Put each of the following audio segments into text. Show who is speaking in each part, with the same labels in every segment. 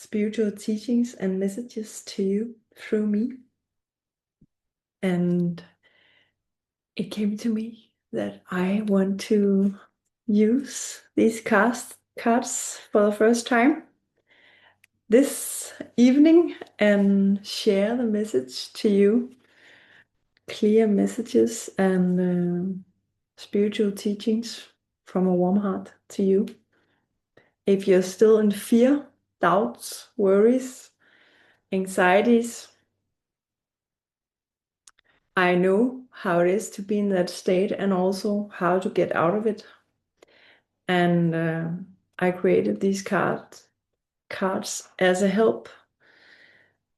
Speaker 1: spiritual teachings and messages to you through me. And it came to me that I want to use these cards for the first time this evening and share the message to you. Clear messages and spiritual teachings from a warm heart to you. If you're still in fear, doubts, worries, anxieties, I know how it is to be in that state and also how to get out of it. And I created these cards as a help,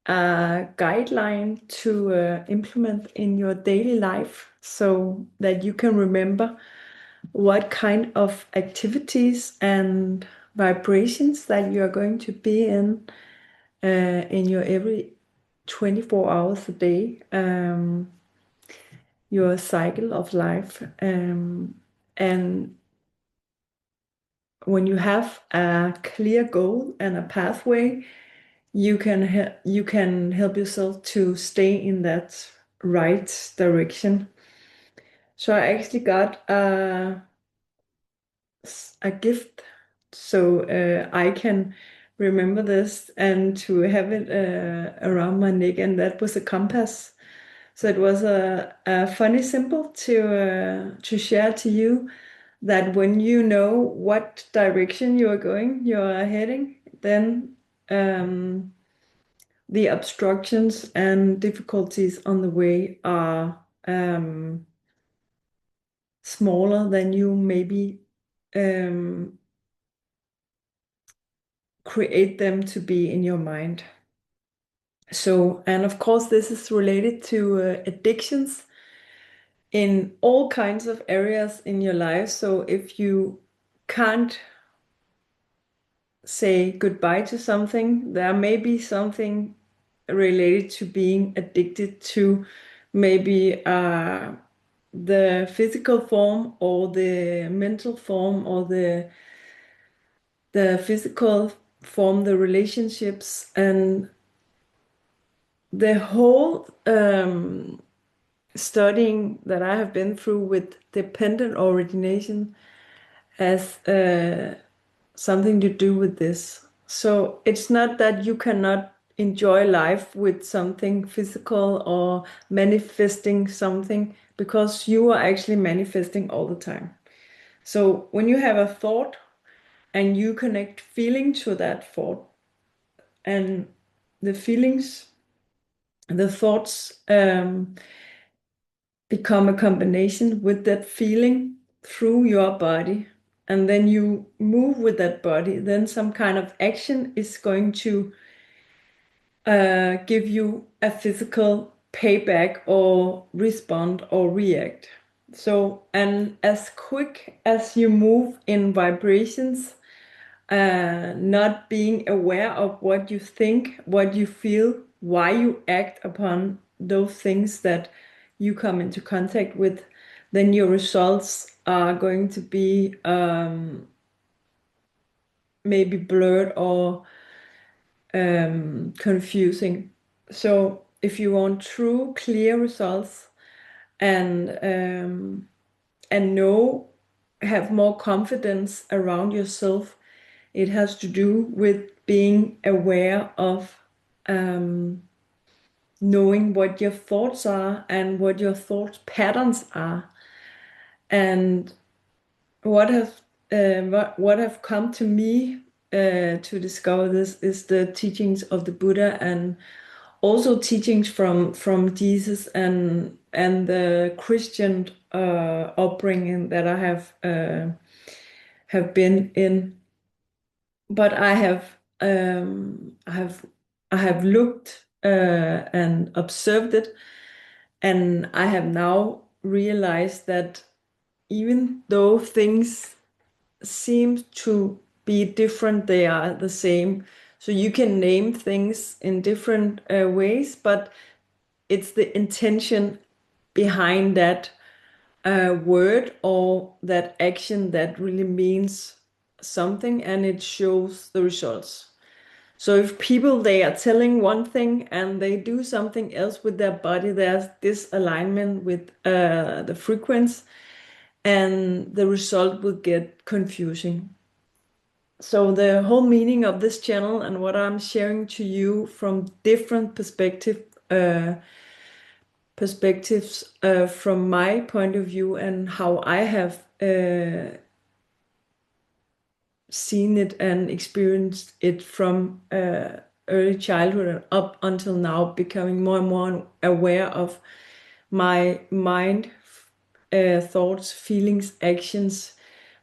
Speaker 1: a guideline to implement in your daily life so that you can remember what kind of activities and vibrations that you are going to be in your every 24 hours a day, your cycle of life. And when you have a clear goal and a pathway, you can help yourself to stay in that right direction. So I actually got a gift so I can remember this and to have it around my neck, and that was a compass. So it was a funny symbol to share to you that when you know what direction you are going, you are heading, then the obstructions and difficulties on the way are smaller than you maybe create them to be in your mind. So, and of course, this is related to addictions in all kinds of areas in your life. So if you can't say goodbye to something, there may be something related to being addicted to maybe the physical form or the mental form or the physical form, the relationships, and the whole studying that I have been through with dependent origination has something to do with this. So it's not that you cannot enjoy life with something physical or manifesting something, because you are actually manifesting all the time. So when you have a thought and you connect feeling to that thought, and the feelings, the thoughts become a combination with that feeling through your body, and then you move with that body, then some kind of action is going to give you a physical payback or respond or react. So, and as quick as you move in vibrations, not being aware of what you think, what you feel, why you act upon those things that you come into contact with, then your results are going to be maybe blurred or confusing. So if you want true, clear results and have more confidence around yourself, it has to do with being aware of knowing what your thoughts are and what your thought patterns are. And what have come to me to discover this is the teachings of the Buddha, and also teachings from Jesus and the Christian upbringing that I have been in. But I have looked and observed it, and I have now realized that even though things seem to be different, they are the same. So you can name things in different ways, but it's the intention behind that word or that action that really means something, and it shows the results. So if people, they are telling one thing and they do something else with their body, there's this alignment with the frequency, and the result will get confusing. So the whole meaning of this channel and what I'm sharing to you from different perspectives from my point of view and how I have seen it and experienced it from early childhood and up until now, becoming more and more aware of my mind, thoughts, feelings, actions,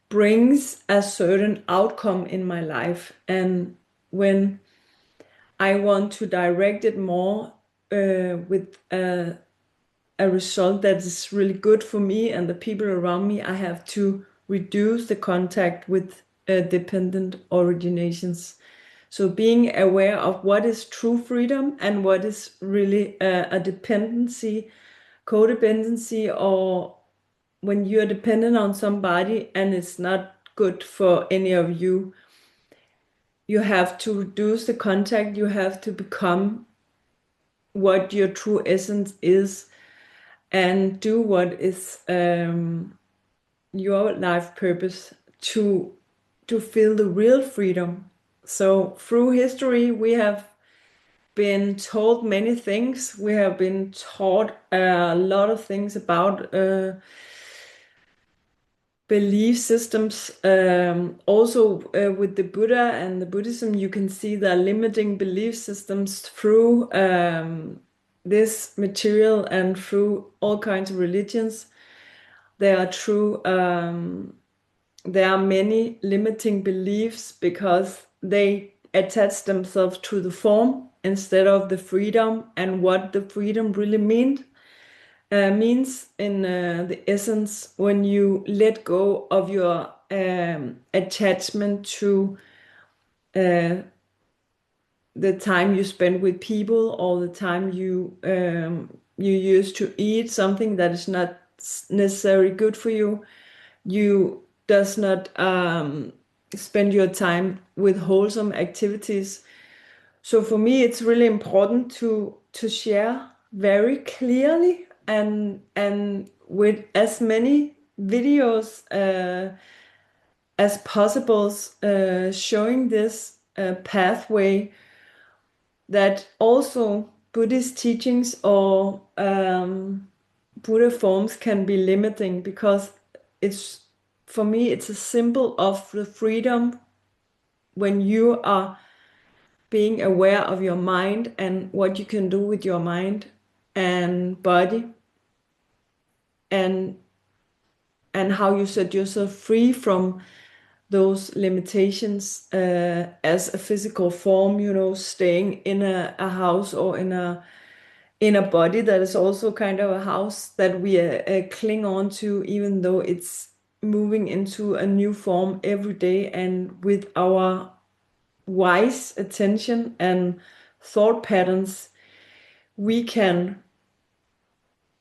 Speaker 1: brings a certain outcome in my life. And when I want to direct it more with a result that is really good for me and the people around me, I have to reduce the contact with dependent originations. So being aware of what is true freedom and what is really a dependency, codependency, or when you're dependent on somebody and it's not good for any of you, you have to reduce the contact. You have to become what your true essence is and do what is your life purpose to feel the real freedom. So through history, we have been told many things. We have been taught a lot of things about belief systems. Also, with the Buddha and the Buddhism, you can see the limiting belief systems through this material and through all kinds of religions. There are true. There are many limiting beliefs because they attach themselves to the form instead of the freedom and what the freedom really means in the essence when you let go of your attachment to uh, the time you spend with people or the time you use to eat something that is not necessarily good for you. You does not spend your time with wholesome activities. So for me, it's really important to share very clearly and with as many videos as possible, showing this pathway that also Buddhist teachings or Buddha forms can be limiting because it's for me it's a symbol of the freedom when you are being aware of your mind and what you can do with your mind and body and how you set yourself free from those limitations as a physical form, staying in a house or in a body that is also kind of a house that we cling on to, even though it's moving into a new form every day. And with our wise attention and thought patterns, we can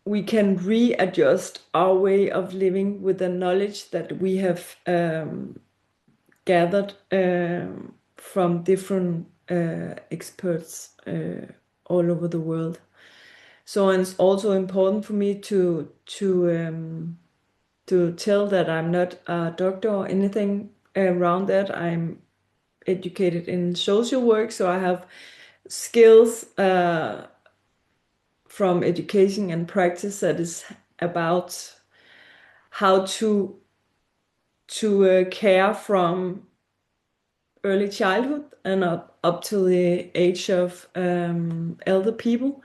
Speaker 1: readjust our way of living with the knowledge that we have gathered from different experts all over the world. So it's also important for me to tell that I'm not a doctor or anything around that. I'm educated in social work, so I have skills from education and practice that is about how to care from early childhood and up to the age of elder people.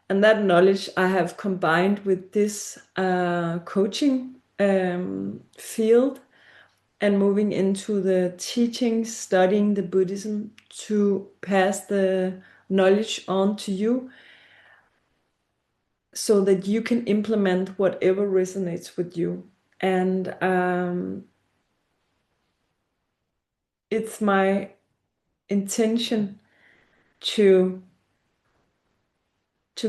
Speaker 1: And that knowledge I have combined with this coaching field and moving into the teaching, studying the Buddhism to pass the knowledge on to you so that you can implement whatever resonates with you. And it's my intention to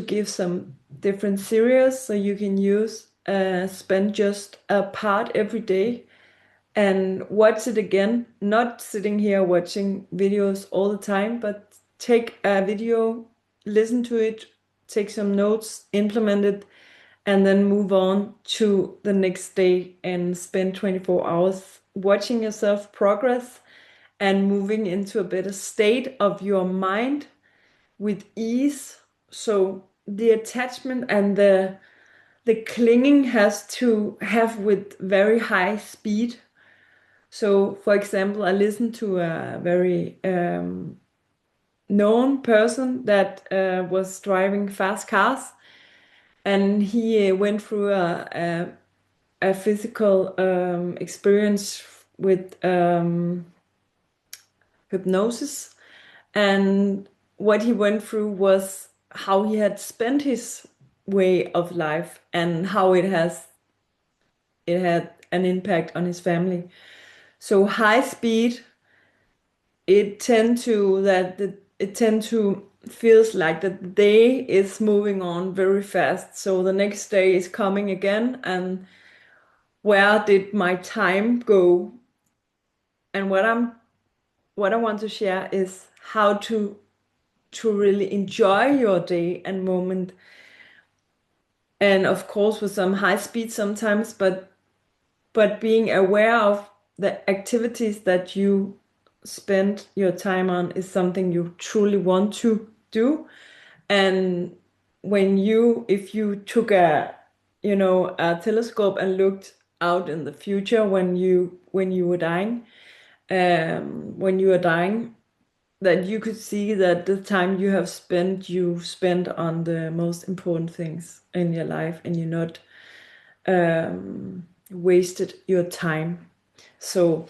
Speaker 1: give some different series so you can use spend just a part every day and watch it again, not sitting here watching videos all the time, but take a video, listen to it, take some notes, implement it, and then move on to the next day and spend 24 hours watching yourself progress and moving into a better state of your mind with ease. So the attachment and the clinging has to have with very high speed. So, for example, I listened to a very known person that was driving fast cars, and he went through a physical experience with hypnosis. And what he went through was how he had spent his way of life and how it had an impact on his family. So high speed, it tend to feels like that the day is moving on very fast. So the next day is coming again, and where did my time go? And what I want to share is how to really enjoy your day and moment. And of course with some high speed sometimes, but being aware of the activities that you spend your time on is something you truly want to do. And if you took a telescope and looked out in the future when you were dying, when you are dying, that you could see that the time you spent on the most important things in your life, and you not wasted your time. So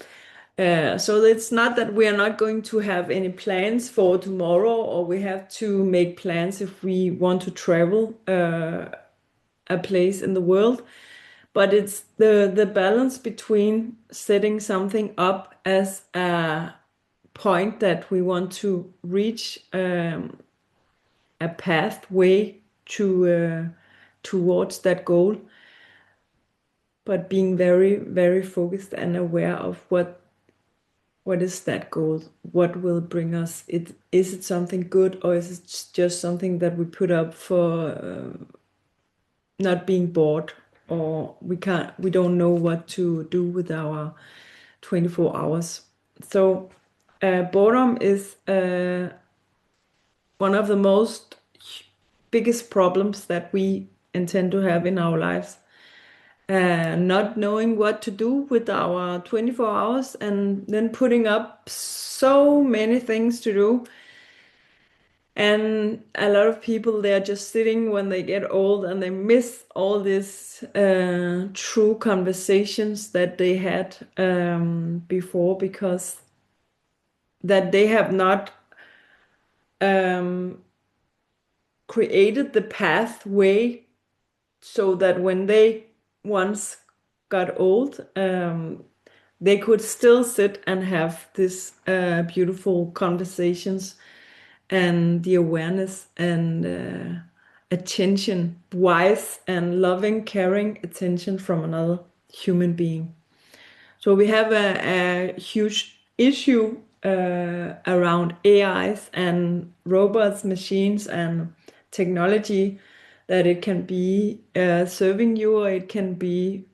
Speaker 1: so it's not that we are not going to have any plans for tomorrow, or we have to make plans if we want to travel a place in the world, but it's the balance between setting something up as a point that we want to reach, a pathway towards that goal, but being very, very focused and aware of what is that goal? What will bring us it? Is it something good, or is it just something that we put up for not being bored, or we don't know what to do with our 24 hours? So boredom is one of the most biggest problems that we intend to have in our lives. Not knowing what to do with our 24 hours, and then putting up so many things to do. And a lot of people, they're just sitting when they get old, and they miss all these true conversations that they had before, because that they have not um, created the pathway, so that when they once got old, they could still sit and have this beautiful conversations, and the awareness and attention, wise and loving, caring attention from another human being. So we have a huge issue around AIs and robots, machines, and technology, that it can be serving you, or it can be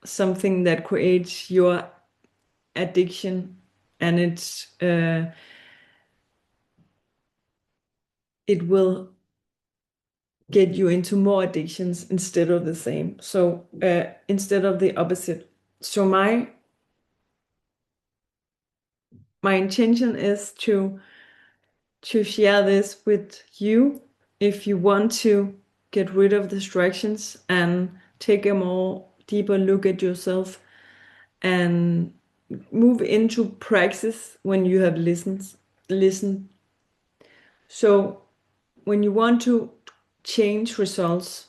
Speaker 1: something that creates your addiction, and it will get you into more addictions instead of the same. So instead of the opposite. So my intention is to share this with you. If you want to get rid of distractions and take a more deeper look at yourself, and move into praxis when you have listened. So when you want to change results,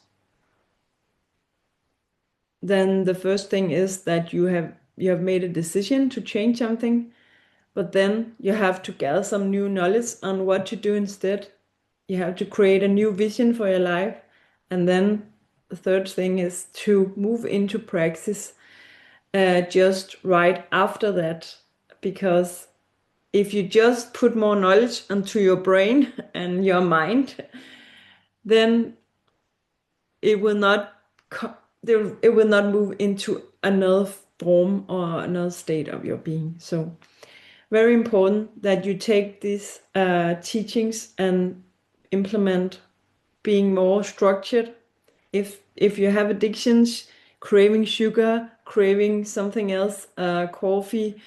Speaker 1: then the first thing is that you have made a decision to change something, but then you have to gather some new knowledge on what to do instead. You have to create a new vision for your life. And then the third thing is to move into praxis just right after that, because if you just put more knowledge into your brain and your mind, then it will not it will not move into another form or another state of your being. So very important that you take these teachings and implement being more structured. If you have addictions, craving sugar, craving something else, coffee,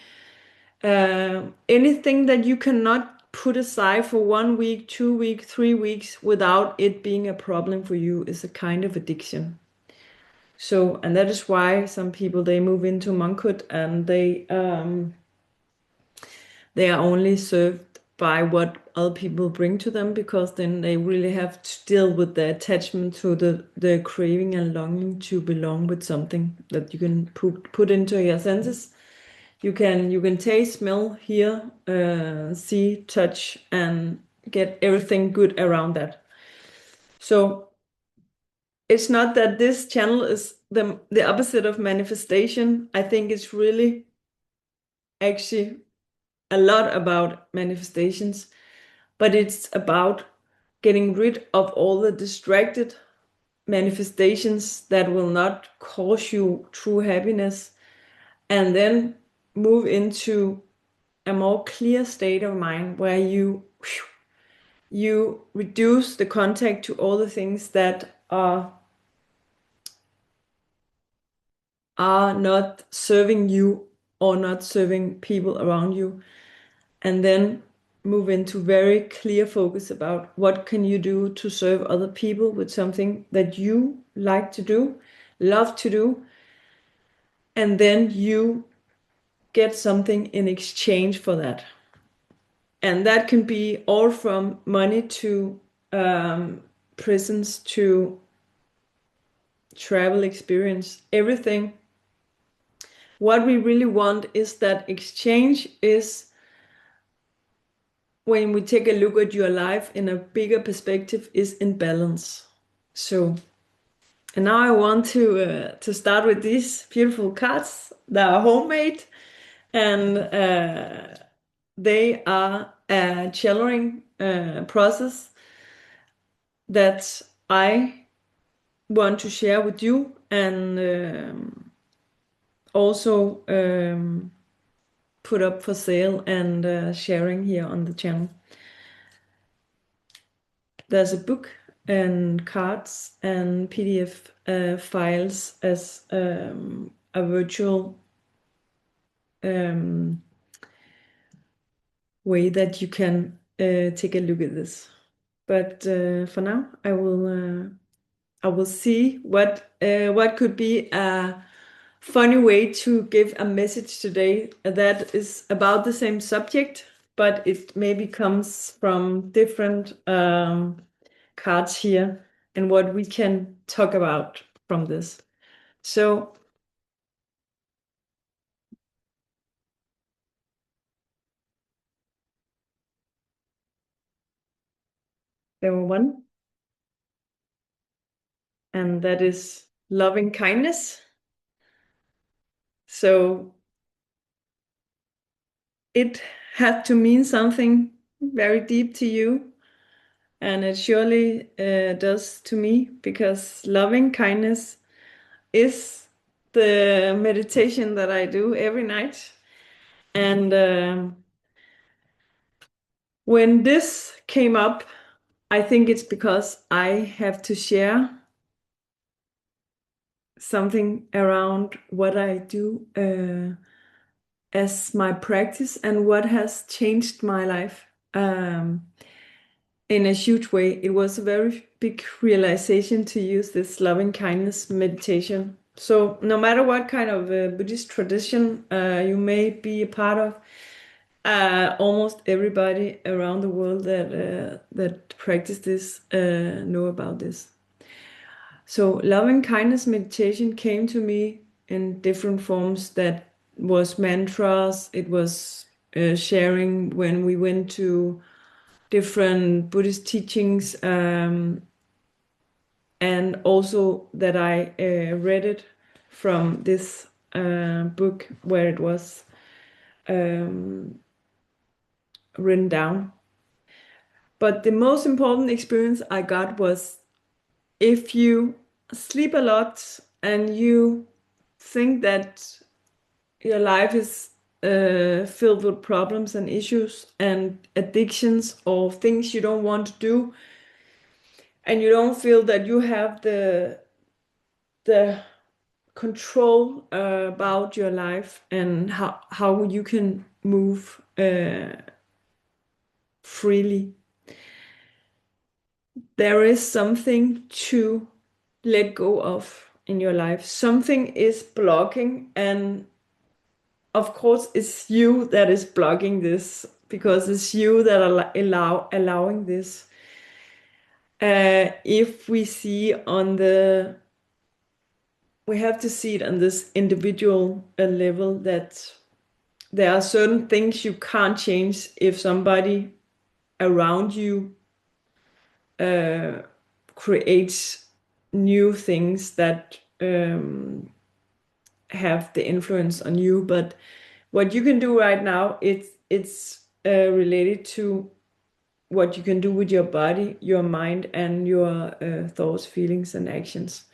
Speaker 1: anything that you cannot put aside for 1 week, 2 weeks, 3 weeks without it being a problem for you is a kind of addiction. So, and that is why some people they move into monkhood and they are only served by what other people bring to them, because then they really have to deal with the attachment to the craving and longing to belong with something that you can put into your senses. You can taste, smell, hear, see, touch, and get everything good around that. So it's not that this channel is the opposite of manifestation. I think it's really actually a lot about manifestations, but it's about getting rid of all the distracted manifestations that will not cause you true happiness, and then move into a more clear state of mind where you reduce the contact to all the things that are not serving you or not serving people around you, and then move into very clear focus about what can you do to serve other people with something that you like to do, love to do, and then you get something in exchange for that. And that can be all from money to presents to travel experience, everything. What we really want is that exchange is when we take a look at your life in a bigger perspective is in balance. So, and now I want to start with these beautiful cards that are homemade, and they are a channeling process that I want to share with you, and also put up for sale and sharing here on the channel. There's a book and cards and PDF files as a virtual way that you can take a look at this. But for now, I will see what could be a funny way to give a message today that is about the same subject, but it maybe comes from different cards here and what we can talk about from this. So there were one, and that is loving kindness. So it had to mean something very deep to you, and it surely does to me, because loving kindness is the meditation that I do every night. And when this came up, I think it's because I have to share something around what I do as my practice and what has changed my life in a huge way. It was a very big realization to use this loving kindness meditation. So no matter what kind of Buddhist tradition you may be a part of, almost everybody around the world that practice this know about this. So loving kindness meditation came to me in different forms. That was mantras, it was sharing when we went to different Buddhist teachings, and also that I read it from this book where it was written down. But the most important experience I got was, if you sleep a lot and you think that your life is filled with problems and issues and addictions or things you don't want to do, and you don't feel that you have the control about your life and how you can move freely, there is something to let go of in your life. Something is blocking, and of course it's you that is blocking this, because it's you that are allowing this. If we see on the We have to see it on this individual level, that there are certain things you can't change if somebody around you creates new things that have the influence on you. But what you can do right now, it's related to what you can do with your body, your mind, and your thoughts, feelings, and actions.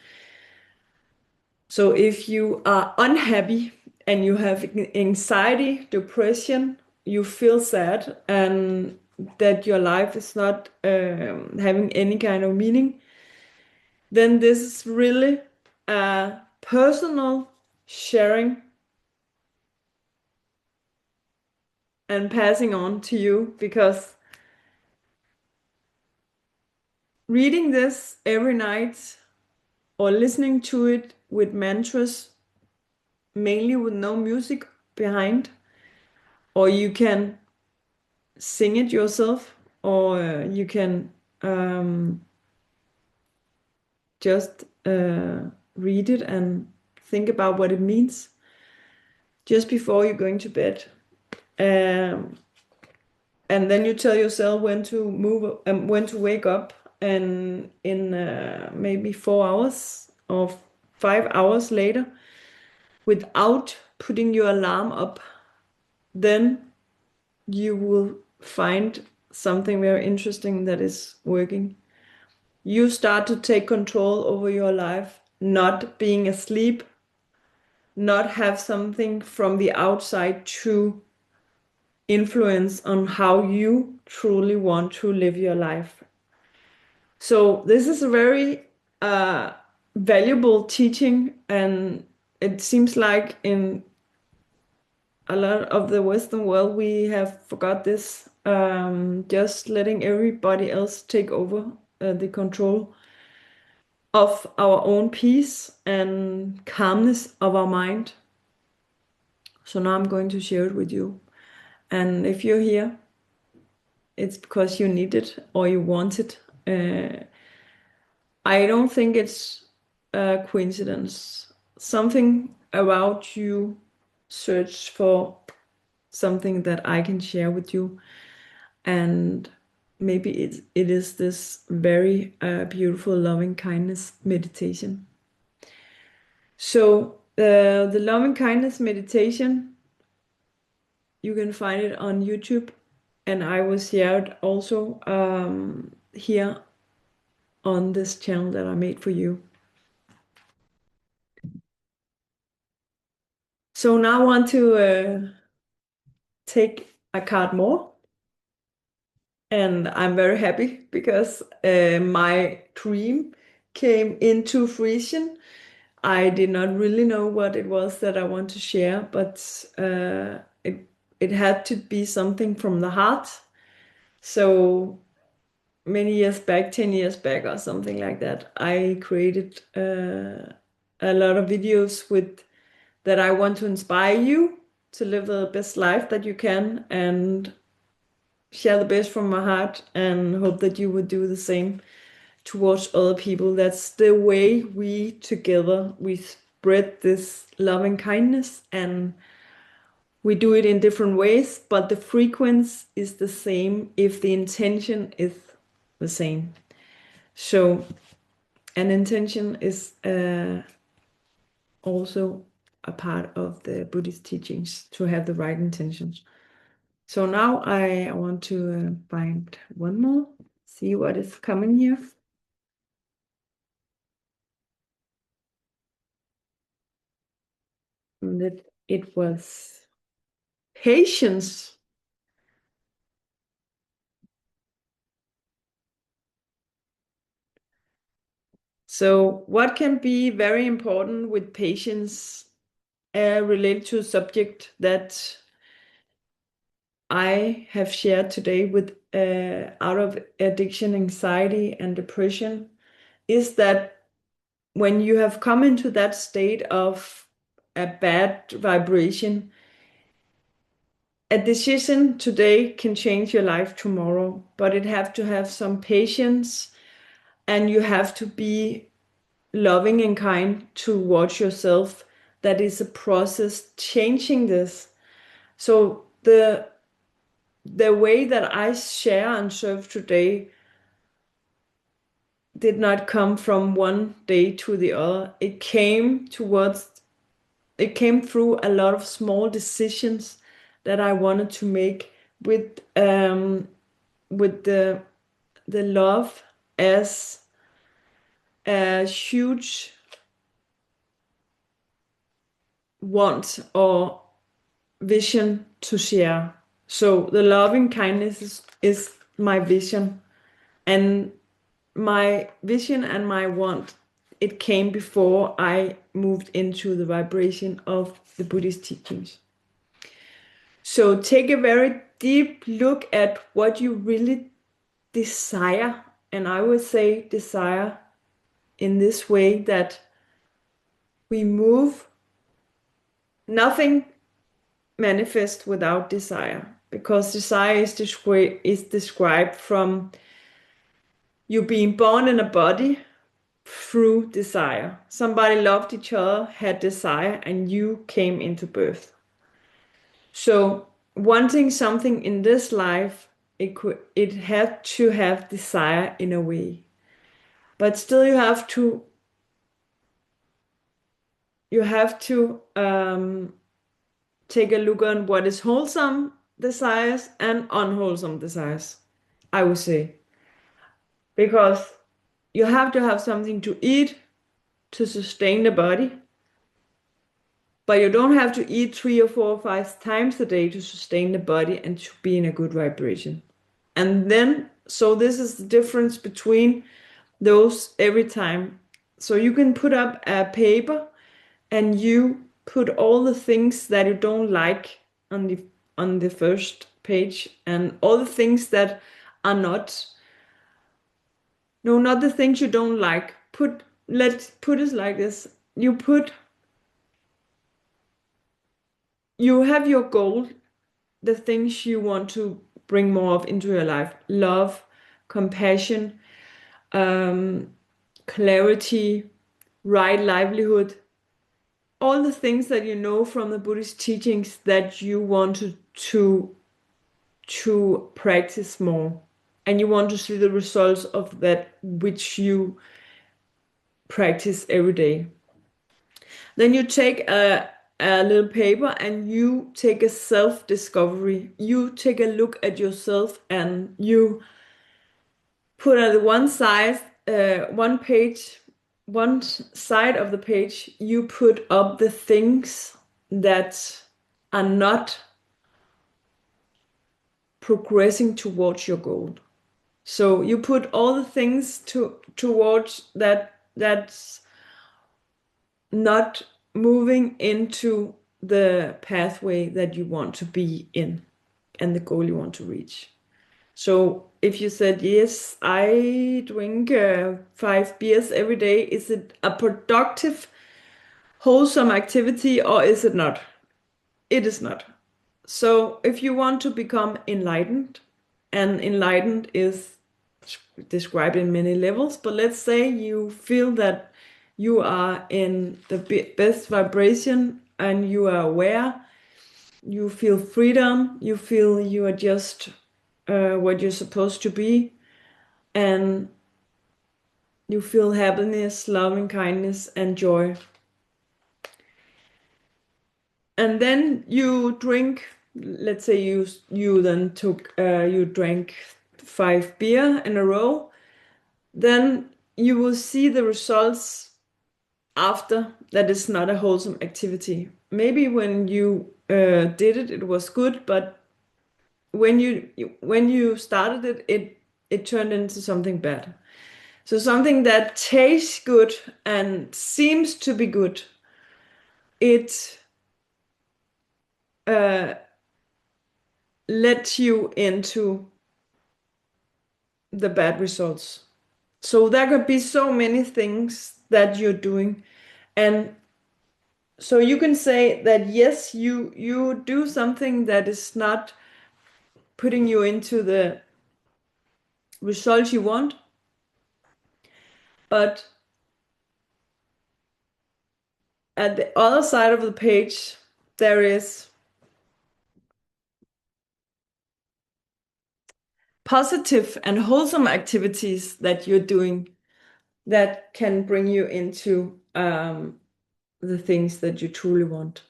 Speaker 1: So if you are unhappy and you have anxiety, depression, you feel sad, and that your life is not having any kind of meaning, then this is really a personal sharing and passing on to you, because reading this every night or listening to it with mantras, mainly with no music behind, or you can sing it yourself, or you can just read it and think about what it means just before you're going to bed. Um, and then you tell yourself when to move, when to wake up, and in maybe 4 hours or 5 hours later, without putting your alarm up, then you will find something very interesting that is working. You start to take control over your life, not being asleep, not have something from the outside to influence on how you truly want to live your life. So this is a very valuable teaching, and it seems like in a lot of the Western world we have forgot this, just letting everybody else take over the control of our own peace and calmness of our mind. So now I'm going to share it with you. And if you're here, it's because you need it or you want it. I don't think it's a coincidence. Something about you searched for something that I can share with you. And maybe it is this very beautiful loving kindness meditation. So the loving kindness meditation, you can find it on YouTube, and I will share it also here on this channel that I made for you. So now I want to take a card more, and I'm very happy because my dream came into fruition. I did not really know what it was that I want to share, but it had to be something from the heart. So many years back, 10 years back or something like that, I created a lot of videos with that I want to inspire you to live the best life that you can and share the best from my heart, and hope that you would do the same towards other people. That's the way we together we spread this loving kindness, and we do it in different ways, but the frequency is the same if the intention is the same. So an intention is also a part of the Buddhist teachings to have the right intentions. So now I want to find one more, see what is coming here. And it was patience. So what can be very important with patience related to a subject that I have shared today with out of addiction, anxiety, and depression is that when you have come into that state of a bad vibration, a decision today can change your life tomorrow, but it have to have some patience and you have to be loving and kind towards yourself. That is a process changing this. So the way that I share and serve today did not come from one day to the other. It came through a lot of small decisions that I wanted to make with the love as a huge want or vision to share. So the loving kindness is my vision, and my vision and my want, it came before I moved into the vibration of the Buddhist teachings. So take a very deep look at what you really desire. And I would say desire in this way that we move, nothing manifests without desire, because desire is described from you being born in a body through desire. Somebody loved each other, had desire, and you came into birth. So wanting something in this life, it had to have desire in a way. But still you have to take a look on what is wholesome desires and unwholesome desires, I would say. Because you have to have something to eat to sustain the body, but you don't have to eat 3 or 4 or 5 times a day to sustain the body and to be in a good vibration. And then, so this is the difference between those every time. So you can put up a paper and you put all the things that you don't like on the first page, and all the things that are not, no, not the things you don't like. Let's put it like this. You have your goal, the things you want to bring more of into your life: love, compassion, clarity, right livelihood, all the things that you know from the Buddhist teachings that you want to practice more, and you want to see the results of that which you practice every day. Then you take a little paper and you take a self-discovery. You take a look at yourself and you put on one side, one side of the page, you put up the things that are not progressing towards your goal. So you put all the things towards that's not moving into the pathway that you want to be in and the goal you want to reach. So if you said, yes, I drink 5 beers every day, is it a productive, wholesome activity or is it not? It is not. So if you want to become enlightened, and enlightened is described in many levels, but let's say you feel that you are in the best vibration and you are aware, you feel freedom, you feel you are just what you're supposed to be, and you feel happiness, loving kindness, and joy. and then you drink, let's say you then took you drank 5 beer in a row, then you will see the results after that is not a wholesome activity. Maybe when you did it, it was good, but when you started it, it turned into something bad. So something that tastes good and seems to be good, it uh, lets you into the bad results. So there could be so many things that you're doing. And so you can say that yes, you do something that is not putting you into the result you want, but at the other side of the page, there is positive and wholesome activities that you're doing that can bring you into the things that you truly want.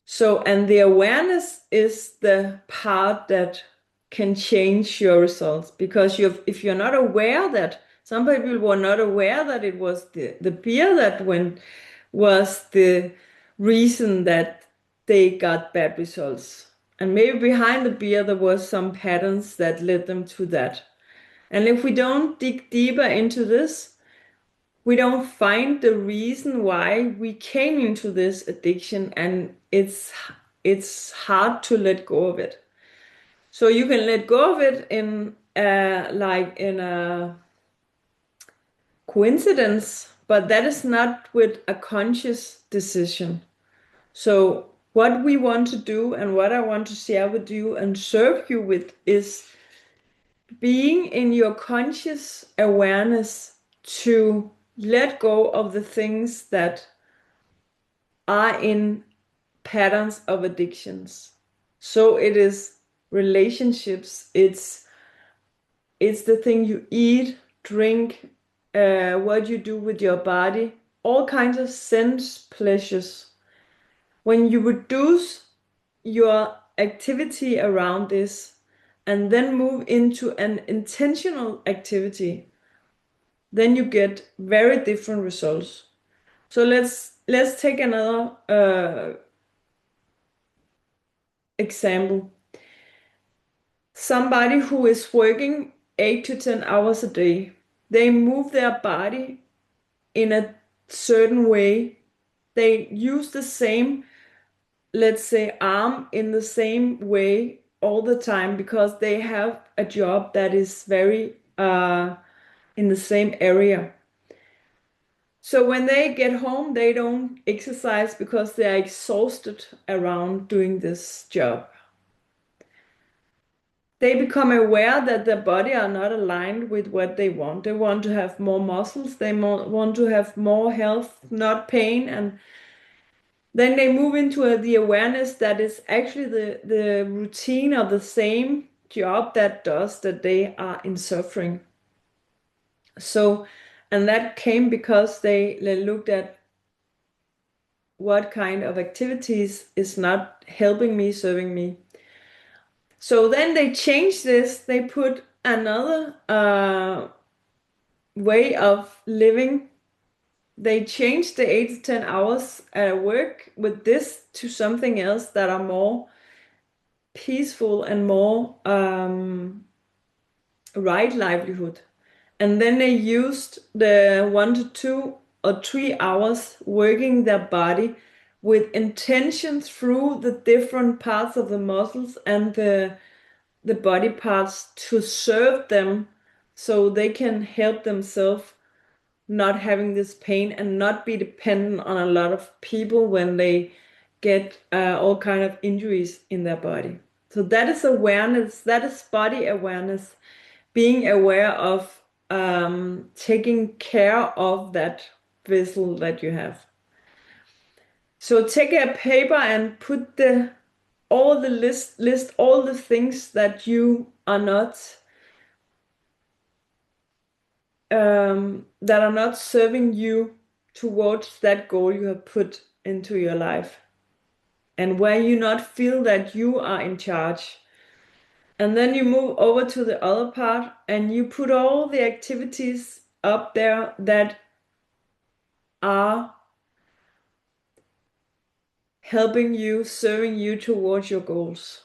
Speaker 1: So, and the awareness is the part that can change your results, because if you're not aware that some people were not aware that it was the beer that was the reason that they got bad results. And maybe behind the beer there was some patterns that led them to that. And if we don't dig deeper into this, we don't find the reason why we came into this addiction, and it's hard to let go of it. So you can let go of it in like in a coincidence, but that is not with a conscious decision. So what we want to do and what I want to share with you and serve you with is being in your conscious awareness to let go of the things that are in patterns of addictions. So it is relationships, it's the thing you eat, drink, what you do with your body, all kinds of sense pleasures. When you reduce your activity around this and then move into an intentional activity, then you get very different results. So let's take another example. Somebody who is working 8 to 10 hours a day, they move their body in a certain way. They use the same, let's say, arm in the same way all the time because they have a job that is very in the same area. So when they get home, they don't exercise because they are exhausted around doing this job. They become aware that their body are not aligned with what they want. They want to have more muscles, they want to have more health, not pain, and then they move into the awareness that is actually the routine of the same job that does that they are in suffering. So, and that came because they looked at what kind of activities is not helping me, serving me. So then they change this, they put another way of living. They change the 8 to 10 hours at work with this to something else that are more peaceful and more right livelihood. And then they used the 1 to 2 or 3 hours working their body with intention through the different parts of the muscles and the body parts to serve them so they can help themselves not having this pain and not be dependent on a lot of people when they get all kind of injuries in their body. So that is awareness, that is body awareness, being aware of taking care of that vessel that you have. So take a paper and put all the list all the things that you are not that are not serving you towards that goal you have put into your life. and where you not feel that you are in charge. And then you move over to the other part and you put all the activities up there that are helping you, serving you towards your goals.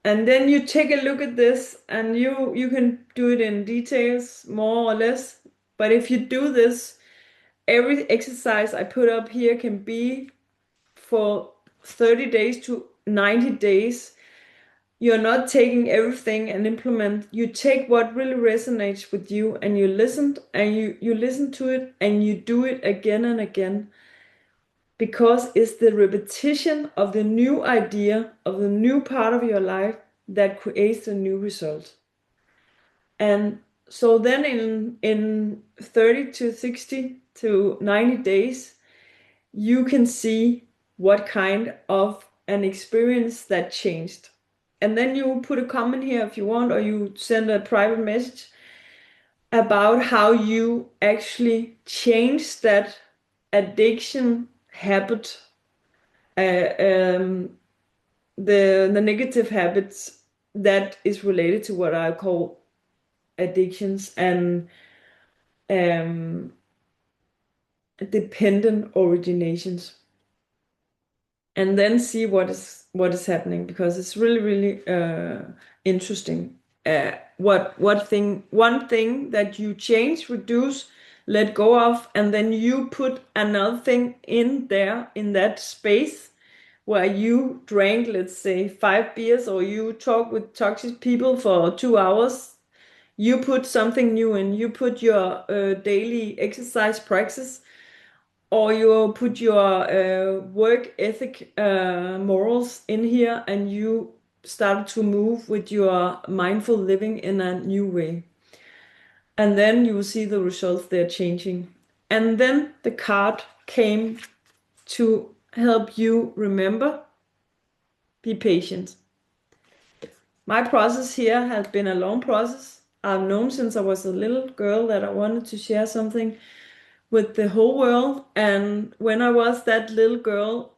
Speaker 1: And then you take a look at this and you can do it in details, more or less. But if you do this, every exercise I put up here can be for 30 days to 90 days. You're not taking everything and implement. You take what really resonates with you and you listen and you listen to it and you do it again and again, because it's the repetition of the new idea of the new part of your life that creates the new result. And so then in 30 to 60 to 90 days, you can see what kind of an experience that changed. And then you put a comment here if you want, or you send a private message about how you actually change that addiction habit, uh, um, the negative habits that is related to what I call addictions and um, dependent originations, and then see what is happening, because it's really interesting. One thing that you change, reduce, let go of, and then you put another thing in there in that space where you drank, let's say, 5 beers, or you talk with toxic people for 2 hours. You put something new in. You put your daily exercise practice, or you put your work ethic, morals in here, and you start to move with your mindful living in a new way. And then you will see the results, they're changing. And then the card came to help you remember, be patient. My process here has been a long process. I've known since I was a little girl that I wanted to share something with the whole world. And when I was that little girl,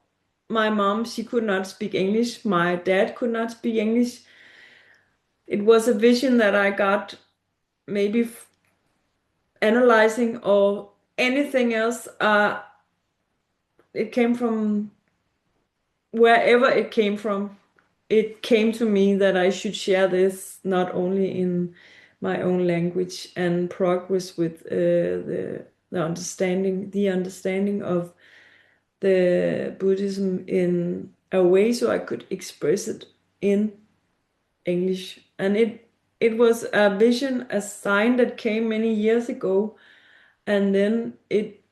Speaker 1: my mom, she could not speak English. My dad could not speak English. It was a vision that I got, maybe analyzing or anything else. It came from wherever it came from. It came to me that I should share this not only in my own language and progress with the understanding of the Buddhism in a way so I could express it in English. And it was a vision, a sign that came many years ago, and then it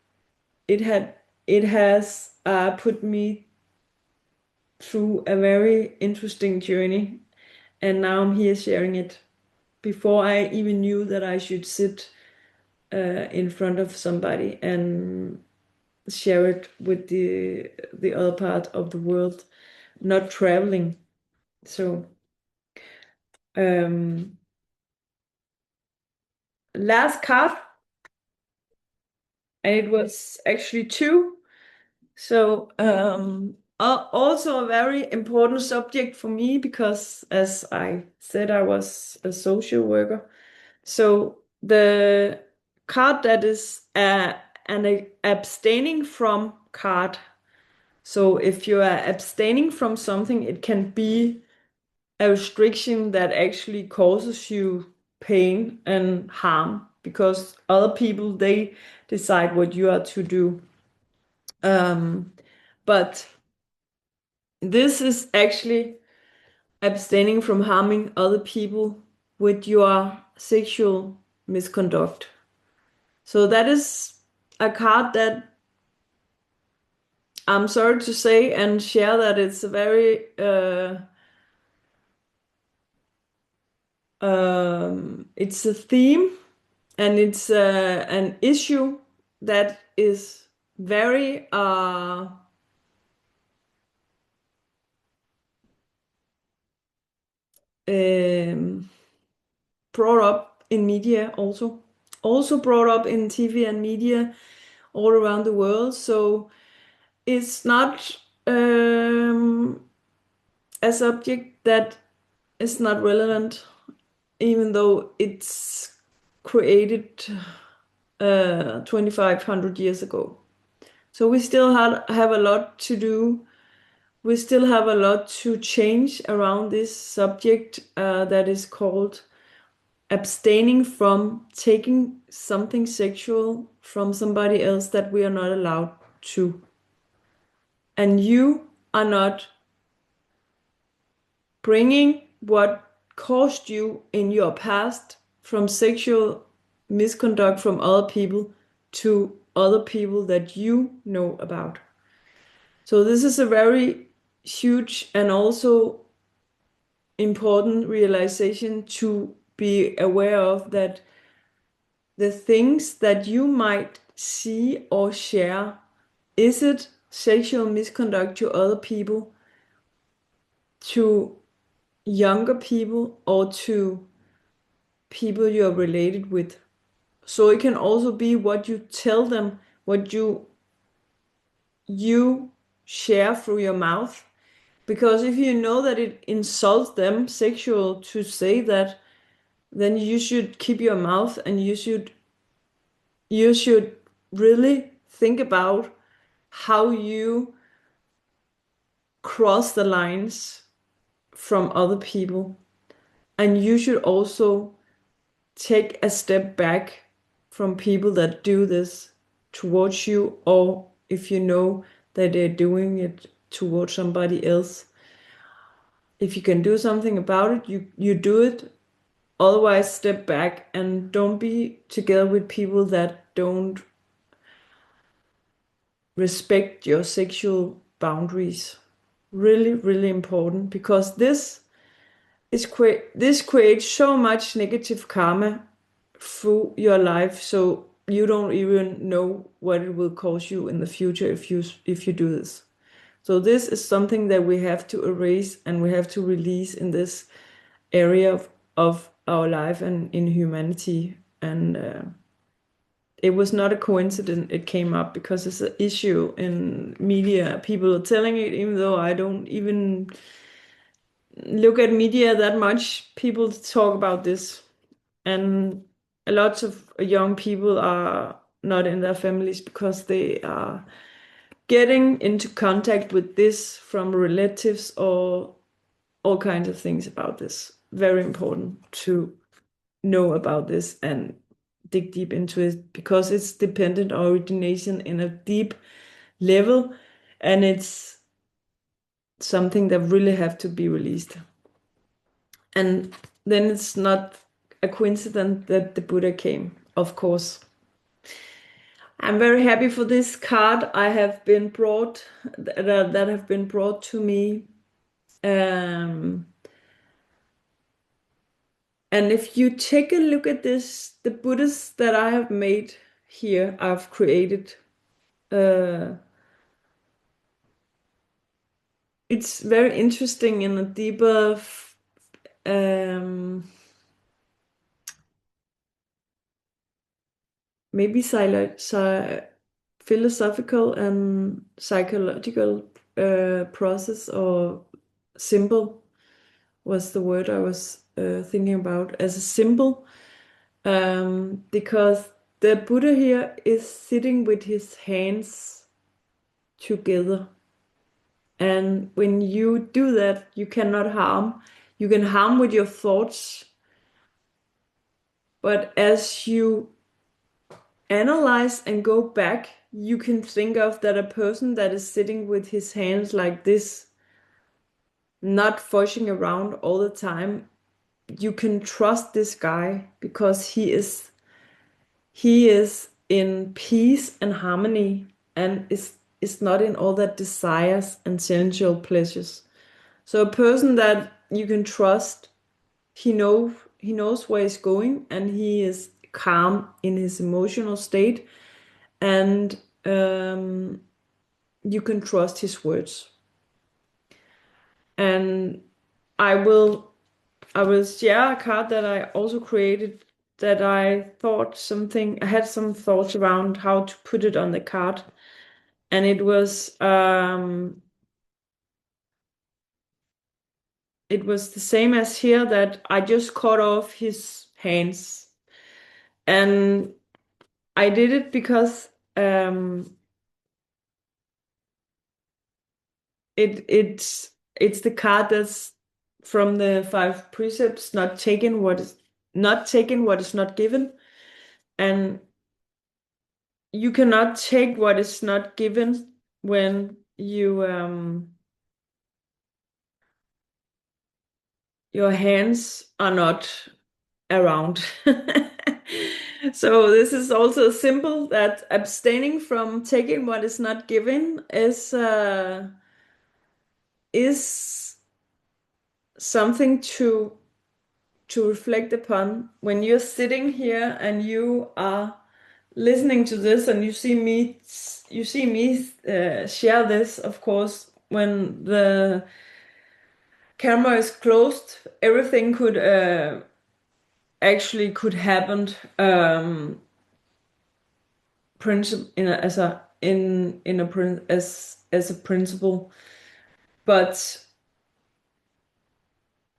Speaker 1: has put me through a very interesting journey, and now I'm here sharing it before I even knew that I should sit in front of somebody and share it with the other part of the world, not traveling. So um, last card, and it was actually two. So also a very important subject for me, because as I said, I was a social worker. So the card that is an abstaining from card. So if you are abstaining from something, it can be a restriction that actually causes you pain and harm, because other people, they decide what you are to do. But this is actually abstaining from harming other people with your sexual misconduct. So that is a card that, I'm sorry to say and share, that it's a very it's a theme, and it's an issue that is very um, brought up in media, also brought up in TV and media all around the world. So it's not um, a subject that is not relevant, even though it's created 2,500 years ago. So we still have a lot to do. We still have a lot to change around this subject that is called abstaining from taking something sexual from somebody else that we are not allowed to. And you are not bringing what caused you in your past from sexual misconduct from other people to other people that you know about. So this is a very huge and also important realization to be aware of, that the things that you might see or share, is it sexual misconduct to other people, to younger people, or to people you're related with? So it can also be what you tell them, what you share through your mouth. Because if you know that it insults them sexual to say that, then you should keep your mouth, and you should really think about how you cross the lines from other people. And you should also take a step back from people that do this towards you, or if you know that they're doing it towards somebody else. If you can do something about it, you do it. Otherwise, step back and don't be together with people that don't respect your sexual boundaries. Really, really important, because this creates so much negative karma through your life, so you don't even know what it will cause you in the future if you do this. So this is something that we have to erase, and we have to release in this area of our life and in humanity. And it was not a coincidence it came up, because it's an issue in media. People are telling it, even though I don't even look at media that much. People talk about this, and a lot of young people are not in their families because they are getting into contact with this from relatives or all kinds of things about this. Very important to know about this and dig deep into it, because it's dependent origination in a deep level, and it's something that really have to be released. And then it's not a coincidence that the Buddha came, of course. I'm very happy for this card I have been brought that have been brought to me. Um, and if you take a look at this, the Buddhas that I have made here, I've created. It's very interesting in a deeper maybe philosophical and psychological process, or symbol was the word I was thinking about, as a symbol, because the Buddha here is sitting with his hands together. And when you do that, you cannot harm. You can harm with your thoughts, but as you analyze and go back, you can think of that a person that is sitting with his hands like this, not fushing around all the time, you can trust this guy, because he is in peace and harmony, and is not in all that desires and sensual pleasures. So a person that you can trust, he knows where he's going, and he is calm in his emotional state, and you can trust his words. And I will share a card that I also created, that I had some thoughts around how to put it on the card. And it was it was the same as here, that I just cut off his hands. And I did it because it's the card that's from the five precepts, not taking what is not given. And you cannot take what is not given when your hands are not around. So this is also simple, that abstaining from taking what is not given is something to reflect upon when you're sitting here and you are listening to this, and you see me share this. Of course, when the camera is closed, everything could happen, principle in a, as a in a as a principle. But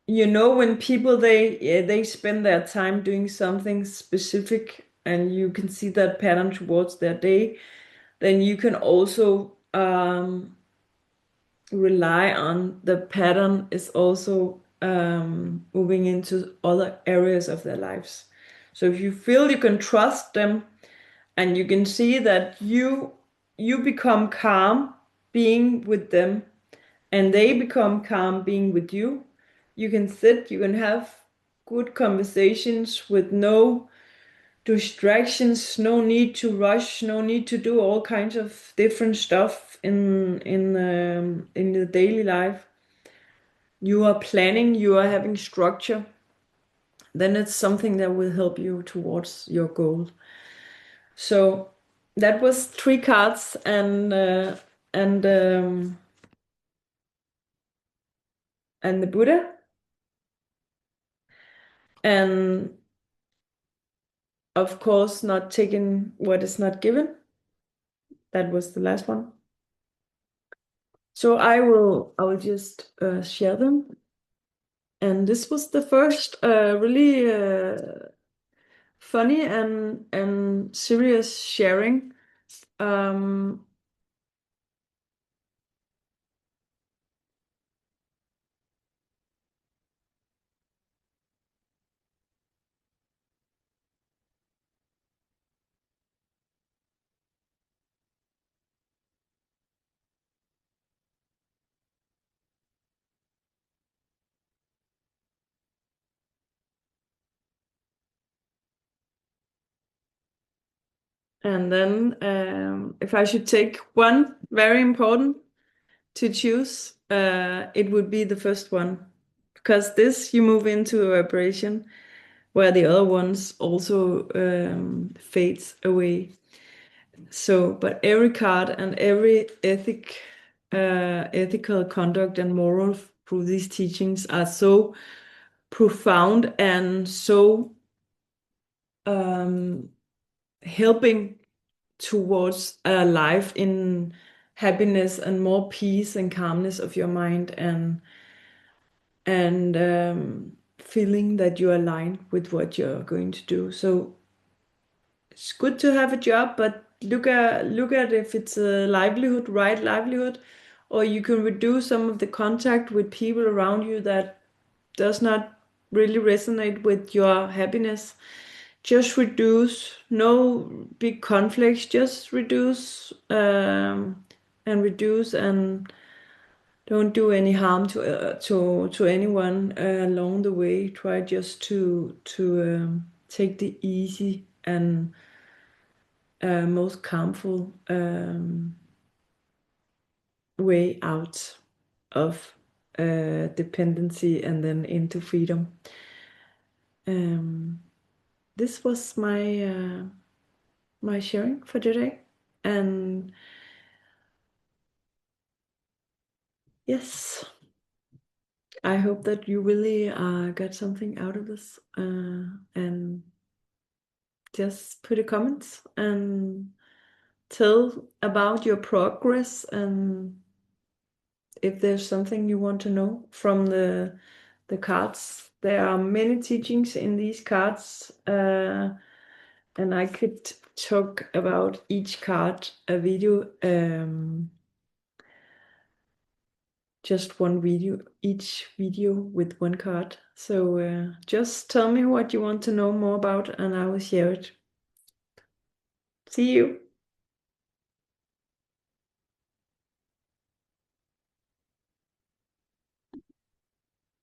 Speaker 1: when people, they spend their time doing something specific, and you can see that pattern towards their day, then you can also rely on the pattern is also moving into other areas of their lives. So if you feel you can trust them, and you can see that you become calm being with them, and they become calm being with you, you can sit, you can have good conversations with no distractions, no need to rush, no need to do all kinds of different stuff in the daily life. You are planning, you are having structure, then it's something that will help you towards your goal. So that was three cards, and and the Buddha, and of course not taking what is not given. That was the last one. So I will just share them. And this was the first really funny and serious sharing. Um, and then if I should take one very important to choose, it would be the first one, because this you move into a vibration where the other ones also fades away. So, but every card and every ethical conduct and moral through these teachings are so profound and so um, helping towards a life in happiness and more peace and calmness of your mind, and feeling that you align with what you're going to do. So it's good to have a job, but look at if it's a livelihood, right livelihood, or you can reduce some of the contact with people around you that does not really resonate with your happiness. Just reduce, no big conflicts, just reduce and don't do any harm to anyone along the way. Try just to take the easy and most calmful way out of dependency and then into freedom. Um, this was my sharing for today, and yes, I hope that you really got something out of this, and just put a comment and tell about your progress, and if there's something you want to know from the cards. There are many teachings in these cards, and I could talk about each card a video, just one video, each video with one card. So just tell me what you want to know more about, and I will share it. See you.